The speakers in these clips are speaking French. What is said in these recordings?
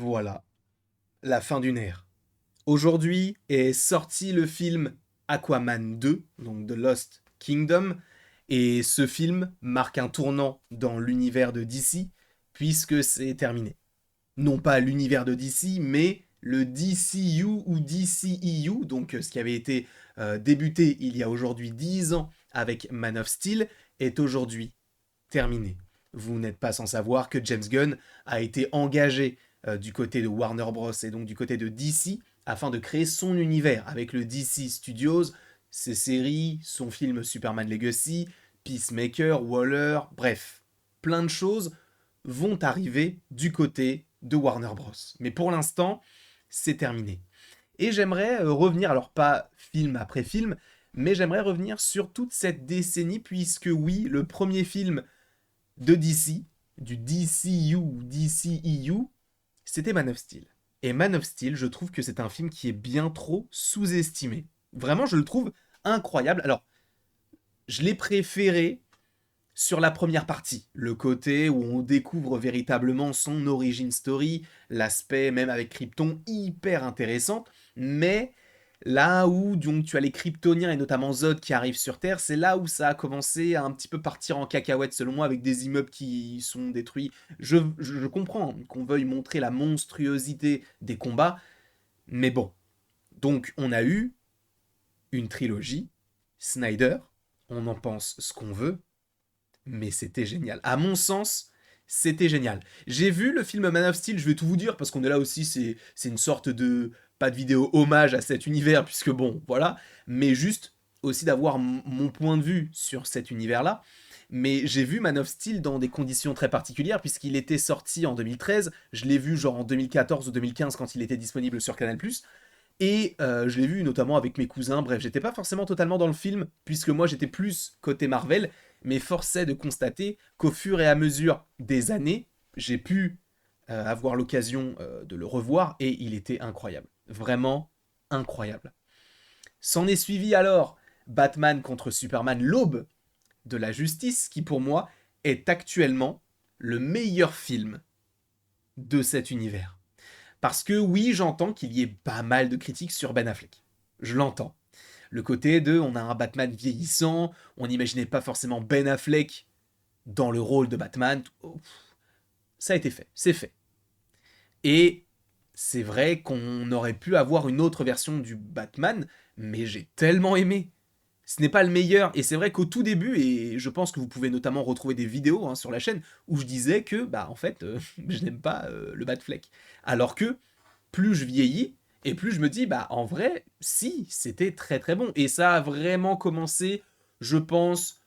Voilà, la fin d'une ère. Aujourd'hui est sorti le film Aquaman 2, donc The Lost Kingdom, et ce film marque un tournant dans l'univers de DC, puisque c'est terminé. Non pas l'univers de DC, mais le DCU ou DCEU, donc ce qui avait été débuté il y a aujourd'hui 10 ans avec Man of Steel, est aujourd'hui terminé. Vous n'êtes pas sans savoir que James Gunn a été engagé du côté de Warner Bros. Et donc du côté de DC afin de créer son univers avec le DC Studios, ses séries, son film Superman Legacy, Peacemaker, Waller, bref, plein de choses vont arriver du côté de Warner Bros. Mais pour l'instant, c'est terminé. Et j'aimerais revenir, alors pas film après film, mais j'aimerais revenir sur toute cette décennie, puisque oui, le premier film de DC, du DCU ou DCEU, c'était Man of Steel. Et Man of Steel, je trouve que c'est un film qui est bien trop sous-estimé. Vraiment, je le trouve incroyable. Alors, je l'ai préféré sur la première partie, le côté où on découvre véritablement son origin story, l'aspect même avec Krypton hyper intéressant, mais là où donc tu as les Kryptoniens et notamment Zod qui arrivent sur Terre, c'est là où ça a commencé à un petit peu partir en cacahuète selon moi avec des immeubles qui sont détruits. Je comprends qu'on veuille montrer la monstruosité des combats, mais bon. Donc on a eu une trilogie, Snyder, on en pense ce qu'on veut, mais c'était génial. À mon sens, c'était génial. J'ai vu le film Man of Steel, je vais tout vous dire, parce qu'on est là aussi, c'est une sorte de, pas de vidéo hommage à cet univers, puisque bon, voilà, mais juste aussi d'avoir mon point de vue sur cet univers-là. Mais j'ai vu Man of Steel dans des conditions très particulières, puisqu'il était sorti en 2013, je l'ai vu genre en 2014 ou 2015 quand il était disponible sur Canal+, et je l'ai vu notamment avec mes cousins. Bref, j'étais pas forcément totalement dans le film, puisque moi j'étais plus côté Marvel, mais force est de constater qu'au fur et à mesure des années, j'ai pu avoir l'occasion de le revoir, et il était incroyable. Vraiment incroyable. S'en est suivi alors Batman contre Superman, l'aube de la justice, qui pour moi est actuellement le meilleur film de cet univers. Parce que oui, j'entends qu'il y ait pas mal de critiques sur Ben Affleck. Je l'entends. Le côté de on a un Batman vieillissant, on n'imaginait pas forcément Ben Affleck dans le rôle de Batman. Oh, ça a été fait, c'est fait. Et c'est vrai qu'on aurait pu avoir une autre version du Batman, mais j'ai tellement aimé. Ce n'est pas le meilleur, et c'est vrai qu'au tout début, et je pense que vous pouvez notamment retrouver des vidéos sur la chaîne, où je disais que, bah en fait, je n'aime pas le Batfleck. Alors que, plus je vieillis, et plus je me dis, bah en vrai, si, c'était très très bon. Et ça a vraiment commencé, je pense,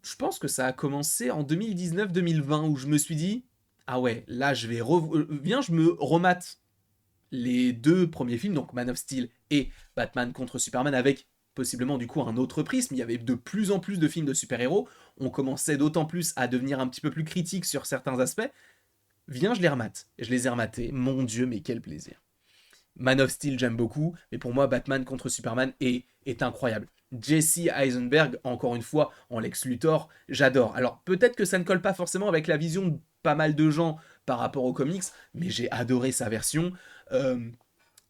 je pense que ça a commencé en 2019-2020, où je me suis dit, ah ouais, là je vais... Viens, je me remate les deux premiers films, donc Man of Steel et Batman contre Superman, avec possiblement du coup un autre prisme. Il y avait de plus en plus de films de super-héros, on commençait d'autant plus à devenir un petit peu plus critique sur certains aspects. Viens, je les remate. Je les ai rematés, mon dieu, mais quel plaisir. Man of Steel, j'aime beaucoup, mais pour moi, Batman contre Superman est incroyable. Jesse Eisenberg, encore une fois, en Lex Luthor, j'adore. Alors, peut-être que ça ne colle pas forcément avec la vision de pas mal de gens par rapport aux comics, mais j'ai adoré sa version. Euh,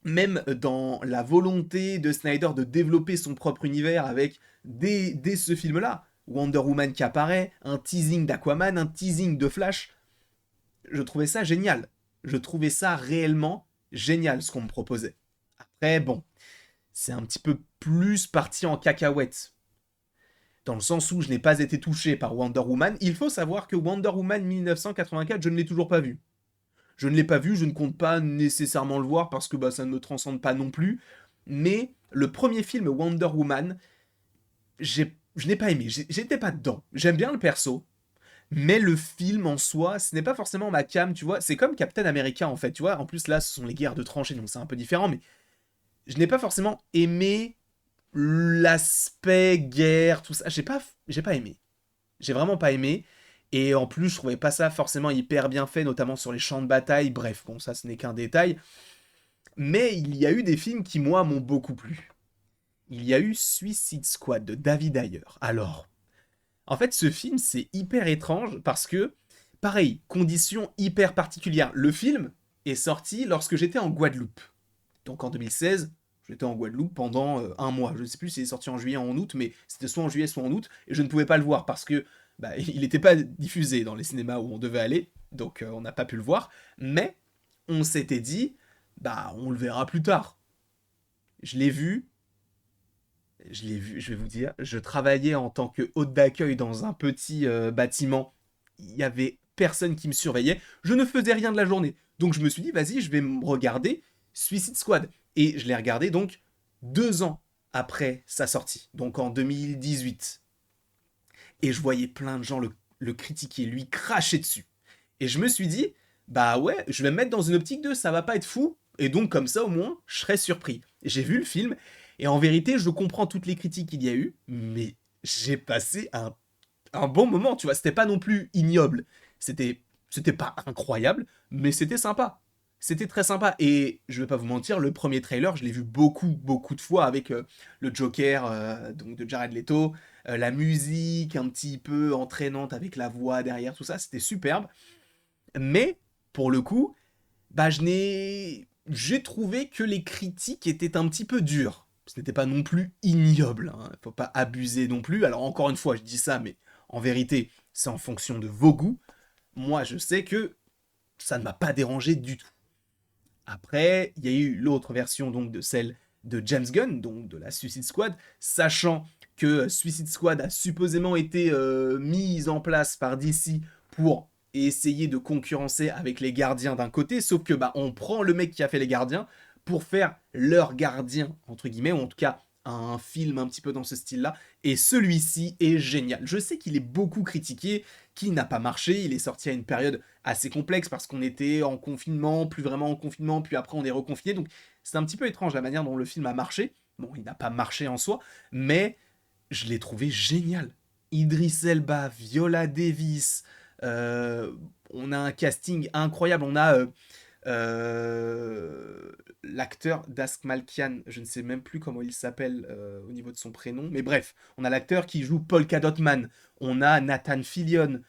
Même dans la volonté de Snyder de développer son propre univers avec, dès ce film-là, Wonder Woman qui apparaît, un teasing d'Aquaman, un teasing de Flash, je trouvais ça génial. Je trouvais ça réellement génial ce qu'on me proposait. Après, bon, c'est un petit peu plus parti en cacahuète. Dans le sens où je n'ai pas été touché par Wonder Woman. Il faut savoir que Wonder Woman 1984, je ne l'ai toujours pas vu. Je ne l'ai pas vu, je ne compte pas nécessairement le voir parce que bah, ça ne me transcende pas non plus. Mais le premier film Wonder Woman, je n'ai pas aimé. J'étais pas dedans. J'aime bien le perso, mais le film en soi, ce n'est pas forcément ma cam, tu vois. C'est comme Captain America en fait, tu vois. En plus là, ce sont les guerres de tranchées, donc c'est un peu différent, mais je n'ai pas forcément aimé l'aspect guerre, tout ça. J'ai pas aimé. J'ai vraiment pas aimé. Et en plus, je trouvais pas ça forcément hyper bien fait, notamment sur les champs de bataille. Bref, bon, ça ce n'est qu'un détail. Mais il y a eu des films qui, moi, m'ont beaucoup plu. Il y a eu Suicide Squad de David Ayer. Alors, en fait, ce film, c'est hyper étrange parce que, pareil, conditions hyper particulières. Le film, est sorti lorsque j'étais en Guadeloupe. Donc en 2016, j'étais en Guadeloupe pendant un mois. Je ne sais plus s'il est sorti en juillet ou en août, mais c'était soit en juillet, soit en août, et je ne pouvais pas le voir parce que il n'était pas diffusé dans les cinémas où on devait aller, donc on n'a pas pu le voir. Mais on s'était dit, on le verra plus tard. Je l'ai vu, je vais vous dire, je travaillais en tant que hôte d'accueil dans un petit bâtiment. Il y avait personne qui me surveillait. Je ne faisais rien de la journée. Donc je me suis dit, vas-y, je vais me regarder Suicide Squad. Et je l'ai regardé donc 2 ans après sa sortie, donc en 2018. Et je voyais plein de gens le critiquer, lui cracher dessus. Et je me suis dit, bah ouais, je vais me mettre dans une optique de ça va pas être fou, et donc comme ça au moins, je serai surpris. J'ai vu le film, et en vérité, je comprends toutes les critiques qu'il y a eu, mais j'ai passé un bon moment, tu vois, c'était pas non plus ignoble, c'était pas incroyable, mais c'était sympa. C'était très sympa, et je vais pas vous mentir, le premier trailer, je l'ai vu beaucoup de fois avec le Joker donc de Jared Leto, la musique un petit peu entraînante avec la voix derrière, tout ça, c'était superbe. Mais, pour le coup, j'ai trouvé que les critiques étaient un petit peu dures. Ce n'était pas non plus ignoble, hein. Faut pas abuser non plus. Alors encore une fois, je dis ça, mais en vérité, c'est en fonction de vos goûts. Moi, je sais que ça ne m'a pas dérangé du tout. Après, il y a eu l'autre version donc de celle de James Gunn, donc de la Suicide Squad, sachant que Suicide Squad a supposément été mise en place par DC pour essayer de concurrencer avec les Gardiens d'un côté, sauf que on prend le mec qui a fait les Gardiens pour faire leur Gardien entre guillemets, ou en tout cas un film un petit peu dans ce style-là, et celui-ci est génial. Je sais qu'il est beaucoup critiqué, qu'il n'a pas marché, il est sorti à une période assez complexe parce qu'on était en confinement, plus vraiment en confinement, puis après on est reconfiné, donc c'est un petit peu étrange la manière dont le film a marché. Bon, il n'a pas marché en soi, mais je l'ai trouvé génial. Idris Elba, Viola Davis, euh, on a un casting incroyable, on a l'acteur Dask Malkian, je ne sais même plus comment il s'appelle au niveau de son prénom, mais bref, on a l'acteur qui joue Polka Dot Man, on a Nathan Fillion.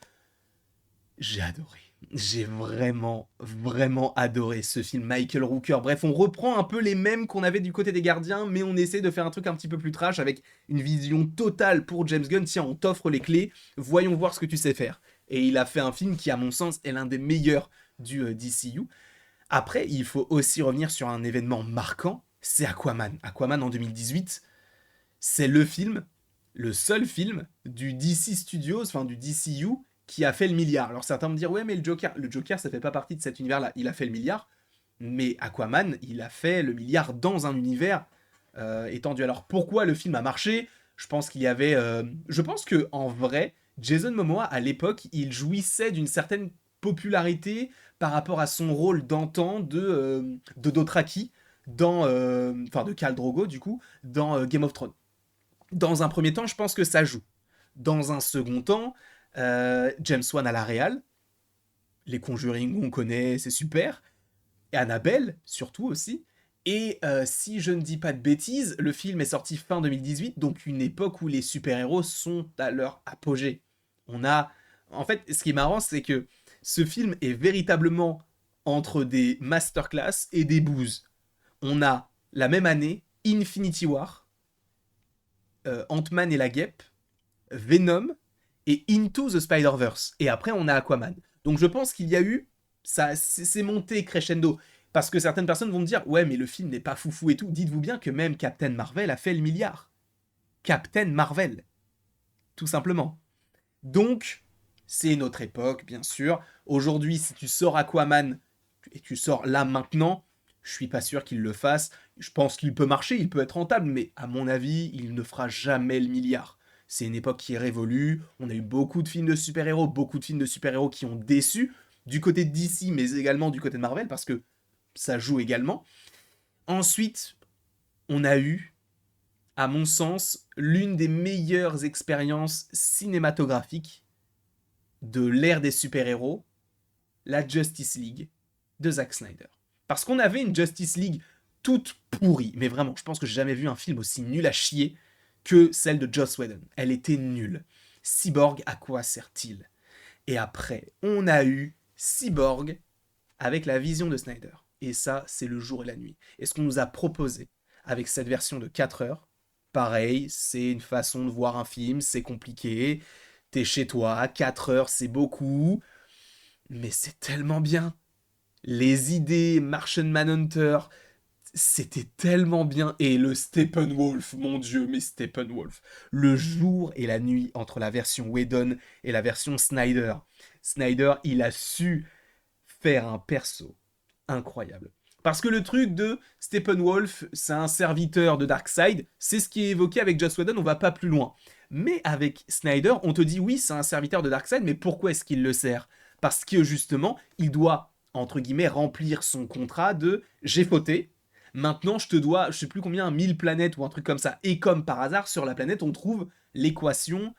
J'ai adoré. J'ai vraiment adoré ce film, Michael Rooker. Bref, on reprend un peu les mêmes qu'on avait du côté des Gardiens, mais on essaie de faire un truc un petit peu plus trash avec une vision totale pour James Gunn. Tiens, on t'offre les clés, voyons voir ce que tu sais faire. Et il a fait un film qui, à mon sens, est l'un des meilleurs du DCU. Après, il faut aussi revenir sur un événement marquant, c'est Aquaman. Aquaman en 2018, c'est le seul film du DC Studios, enfin du DCU, qui a fait le milliard. Alors certains me diront, ouais, mais le Joker, ça fait pas partie de cet univers-là. Il a fait le milliard, mais Aquaman, il a fait le milliard dans un univers étendu. Alors pourquoi le film a marché? Je pense qu'il y avait... je pense que en vrai, Jason Momoa, à l'époque, il jouissait d'une certaine popularité par rapport à son rôle d'antan de Dothraki dans... Enfin, de Khal Drogo, du coup, dans Game of Thrones. Dans un premier temps, je pense que ça joue. Dans un second temps, James Wan à la réal, les Conjuring on connaît, c'est super. Et Annabelle, surtout aussi. Et si je ne dis pas de bêtises, le film est sorti fin 2018, donc une époque où les super-héros sont à leur apogée. On a... En fait, ce qui est marrant, c'est que ce film est véritablement entre des masterclass et des booze. On a la même année Infinity War, Ant-Man et la Guêpe, Venom et Into the Spider-Verse. Et après, on a Aquaman. Donc je pense qu'il y a eu... Ça, c'est monté crescendo. Parce que certaines personnes vont me dire, ouais, mais le film n'est pas foufou et tout. Dites-vous bien que même Captain Marvel a fait le milliard. Captain Marvel. Tout simplement. Donc, c'est notre époque, bien sûr. Aujourd'hui, si tu sors Aquaman et tu sors là maintenant, je suis pas sûr qu'il le fasse. Je pense qu'il peut marcher, il peut être rentable, mais à mon avis, il ne fera jamais le milliard. C'est une époque qui est révolue. On a eu beaucoup de films de super-héros, qui ont déçu, du côté de DC, mais également du côté de Marvel, parce que ça joue également. Ensuite, on a eu, à mon sens, l'une des meilleures expériences cinématographiques de l'ère des super-héros, la Justice League de Zack Snyder. Parce qu'on avait une Justice League toute pourrie, mais vraiment, je pense que j'ai jamais vu un film aussi nul à chier que celle de Joss Whedon. Elle était nulle. Cyborg, à quoi sert-il? Et après, on a eu Cyborg avec la vision de Snyder. Et ça, c'est le jour et la nuit. Et ce qu'on nous a proposé avec cette version de 4 heures, pareil, c'est une façon de voir un film, c'est compliqué, t'es chez toi, 4 heures, c'est beaucoup, mais c'est tellement bien. Les idées, Martian Manhunter, c'était tellement bien. Et le Steppenwolf, mon dieu, mais Steppenwolf. Le jour et la nuit entre la version Whedon et la version Snyder. Snyder, il a su faire un perso incroyable. Parce que le truc de Steppenwolf, c'est un serviteur de Darkseid, c'est ce qui est évoqué avec Joss Whedon, on va pas plus loin. Mais avec Snyder, on te dit oui, c'est un serviteur de Darkseid, mais pourquoi est-ce qu'il le sert? Parce que justement, il doit, entre guillemets, remplir son contrat de j'ai fauté, maintenant je te dois, je sais plus combien, 1000 planètes ou un truc comme ça. Et comme par hasard, sur la planète, on trouve l'équation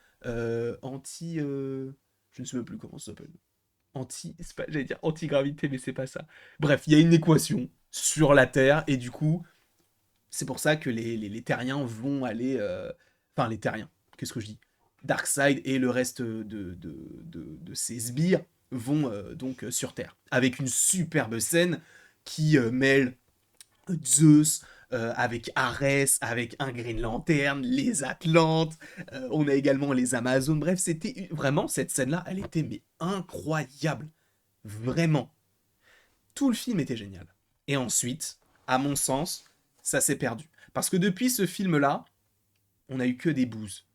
anti. Je ne sais même plus comment ça s'appelle. J'allais dire anti-gravité, mais c'est pas ça. Bref, il y a une équation sur la Terre, et du coup, c'est pour ça que les terriens vont aller. Enfin, les terriens, qu'est-ce que je dis? Darkseid et le reste de ses sbires vont donc sur Terre. Avec une superbe scène qui mêle Zeus, avec Arès, avec un Green Lantern, les Atlantes, on a également les Amazones, bref, c'était vraiment, cette scène-là, elle était mais incroyable. Vraiment. Tout le film était génial. Et ensuite, à mon sens, ça s'est perdu. Parce que depuis ce film-là, on a eu que des bouses.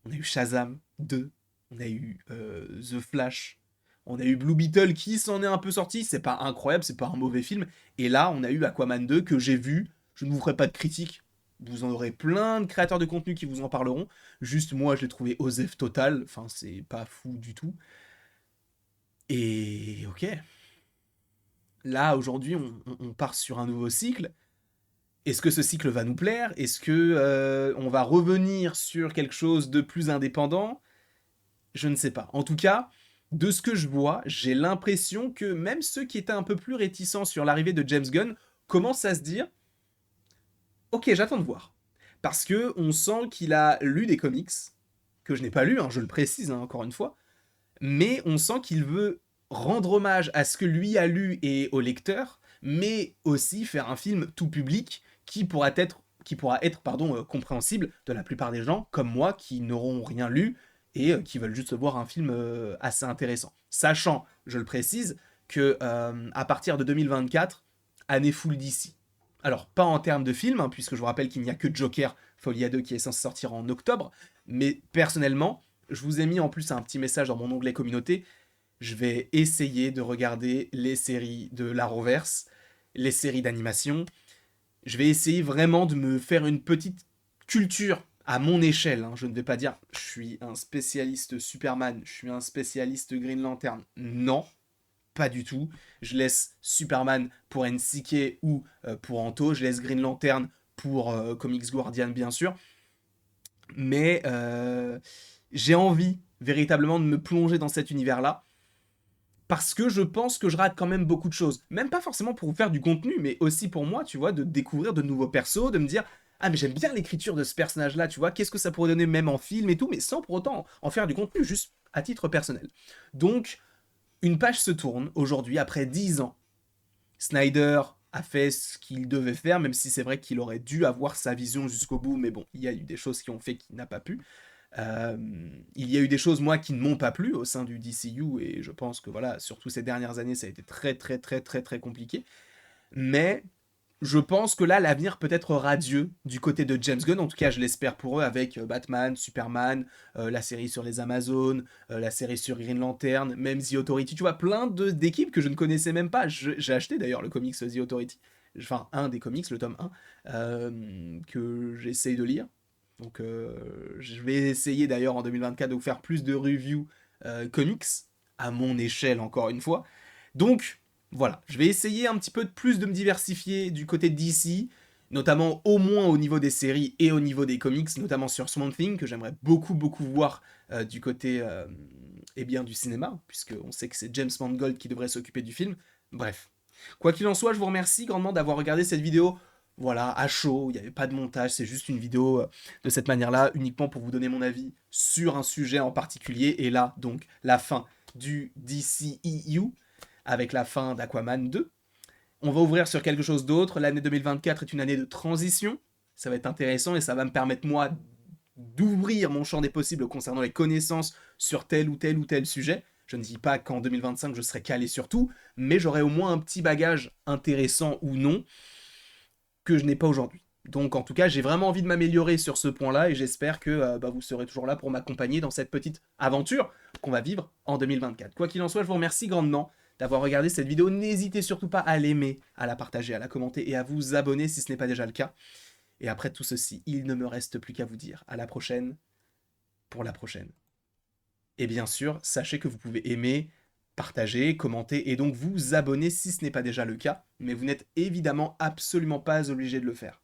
On a eu Shazam 2, on a eu The Flash, on a eu Blue Beetle qui s'en est un peu sorti, c'est pas incroyable, c'est pas un mauvais film. Et là, on a eu Aquaman 2 que j'ai vu, je ne vous ferai pas de critique, vous en aurez plein de créateurs de contenu qui vous en parleront. Juste moi, je l'ai trouvé osef total, enfin c'est pas fou du tout. Et ok, là aujourd'hui on part sur un nouveau cycle. Est-ce que ce cycle va nous plaire? Est-ce que on va revenir sur quelque chose de plus indépendant? Je ne sais pas. En tout cas, de ce que je vois, j'ai l'impression que même ceux qui étaient un peu plus réticents sur l'arrivée de James Gunn commencent à se dire ok, j'attends de voir. Parce que on sent qu'il a lu des comics, que je n'ai pas lu, hein, je le précise hein, encore une fois, mais on sent qu'il veut rendre hommage à ce que lui a lu et au lecteur, mais aussi faire un film tout public qui pourra être pardon, compréhensible de la plupart des gens, comme moi, qui n'auront rien lu et qui veulent juste voir un film assez intéressant. Sachant, je le précise, que à partir de 2024, année full DC. Alors, pas en termes de film, hein, puisque je vous rappelle qu'il n'y a que Joker Folia 2 qui est censé sortir en octobre, mais personnellement, je vous ai mis en plus un petit message dans mon onglet communauté. Je vais essayer de regarder les séries de l'Arrowverse, les séries d'animation. Je vais essayer vraiment de me faire une petite culture à mon échelle. Hein. Je ne vais pas dire je suis un spécialiste Superman, je suis un spécialiste Green Lantern. Non, pas du tout. Je laisse Superman pour NCK ou pour Anto. Je laisse Green Lantern pour Comics Guardian, bien sûr. Mais j'ai envie véritablement de me plonger dans cet univers-là parce que je pense que je rate quand même beaucoup de choses. Même pas forcément pour vous faire du contenu, mais aussi pour moi, tu vois, de découvrir de nouveaux persos, de me dire ah mais j'aime bien l'écriture de ce personnage-là, tu vois, qu'est-ce que ça pourrait donner même en film et tout, mais sans pour autant en faire du contenu, juste à titre personnel. Donc, une page se tourne aujourd'hui, après 10 ans. Snyder a fait ce qu'il devait faire, même si c'est vrai qu'il aurait dû avoir sa vision jusqu'au bout, mais bon, il y a eu des choses qui ont fait qu'il n'a pas pu. Euh, il y a eu des choses, moi, qui ne m'ont pas plu au sein du DCU, et je pense que, voilà, surtout ces dernières années, ça a été très, très, très, très, très compliqué. Mais je pense que là, l'avenir peut être radieux du côté de James Gunn. En tout cas, je l'espère pour eux avec Batman, Superman, la série sur les Amazones, la série sur Green Lantern, même The Authority. Tu vois, plein d'équipes que je ne connaissais même pas. J'ai acheté d'ailleurs le comics The Authority. Enfin, un des comics, le tome 1, que j'essaye de lire. Donc, je vais essayer d'ailleurs en 2024 de vous faire plus de reviews comics, à mon échelle encore une fois. Donc, voilà, je vais essayer un petit peu plus de me diversifier du côté de DC, notamment au moins au niveau des séries et au niveau des comics, notamment sur Swamp Thing, que j'aimerais beaucoup beaucoup voir du côté eh bien, du cinéma, puisqu'on sait que c'est James Mangold qui devrait s'occuper du film. Bref. Quoi qu'il en soit, je vous remercie grandement d'avoir regardé cette vidéo. Voilà, à chaud, il n'y avait pas de montage, c'est juste une vidéo de cette manière-là, uniquement pour vous donner mon avis sur un sujet en particulier. Et là, donc, la fin du DCEU. avec la fin d'Aquaman 2. On va ouvrir sur quelque chose d'autre. L'année 2024 est une année de transition. Ça va être intéressant et ça va me permettre, moi, d'ouvrir mon champ des possibles concernant les connaissances sur tel ou tel sujet. Je ne dis pas qu'en 2025 je serai calé sur tout, mais j'aurai au moins un petit bagage intéressant ou non que je n'ai pas aujourd'hui. Donc en tout cas, j'ai vraiment envie de m'améliorer sur ce point-là et j'espère que vous serez toujours là pour m'accompagner dans cette petite aventure qu'on va vivre en 2024. Quoi qu'il en soit, je vous remercie grandement d'avoir regardé cette vidéo. N'hésitez surtout pas à l'aimer, à la partager, à la commenter et à vous abonner si ce n'est pas déjà le cas. Et après tout ceci, il ne me reste plus qu'à vous dire à la prochaine pour la prochaine. Et bien sûr, sachez que vous pouvez aimer, partager, commenter et donc vous abonner si ce n'est pas déjà le cas, mais vous n'êtes évidemment absolument pas obligé de le faire.